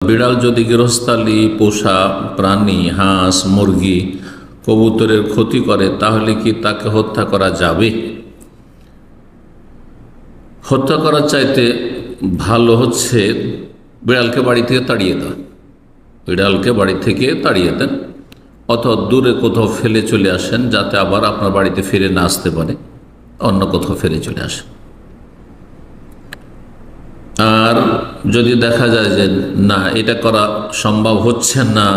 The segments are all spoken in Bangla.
বিড়াল যদি গৃহস্থালী পোষা প্রাণী হাঁস মুরগি কবুতরের ক্ষতি করে তাহলে কি তাকে হত্যা করা যাবে? হত্যা করার চাইতে ভালো হচ্ছে বিড়ালকে বাড়ি থেকে তাড়িয়ে দেন। বিড়ালকে বাড়ি থেকে তাড়িয়ে দেন অথবা দূরে কোথাও ফেলে চলে আসেন, যাতে আবার আপনার বাড়িতে ফিরে না আসতে পারে, অন্য কোথাও ফেলে চলে আসেন। আর যদি দেখা যায় যে না, এটা করা সম্ভব হচ্ছে না,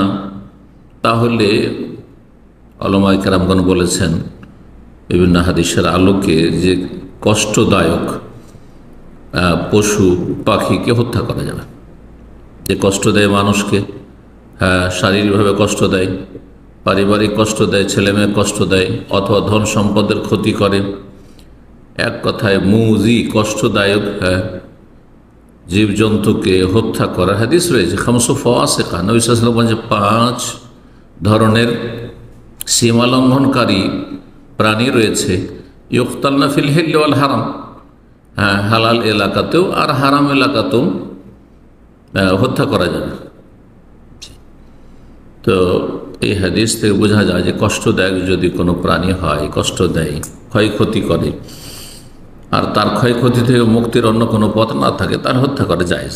তাহলে উলামায়ে কেরামগণ বলেছেন বিভিন্ন হাদিসের আলোকে যে কষ্টদায়ক পশু পাখিকে হত্যা করা যাবে। যে কষ্ট দেয় মানুষকে, শারীরিকভাবে কষ্ট দেয়, পারিবারিক কষ্ট দেয়, ছেলেমেয়ের কষ্ট দেয়, অথবা ধন সম্পদের ক্ষতি করে, এক কথায় মুজি কষ্টদায়ক জীবজন্তুকে হত্যা করার হাদিস রয়েছে। খামসু ফাওয়াসিকা, নবী সাল্লাল্লাহু আলাইহি ওয়াসাল্লাম বলেন 5 ধরনের সীমালঙ্ঘনকারী প্রাণী রয়েছে। ইউকতালনা ফিল হিল্লি ওয়াল হারাম, হালাল এলাকাতেও আর হারাম এলাকাতেও হত্যা করা যাবে। তো এই হাদিস থেকে বোঝা যায় যে কষ্টদায়ক যদি কোনো প্রাণী হয়, কষ্ট দেয়, ক্ষয়ক্ষতি করে, আর তার ক্ষয়ক্ষতি থেকে মুক্তির অন্য কোনো পথ না থাকে, তার হত্যা করা জায়েজ।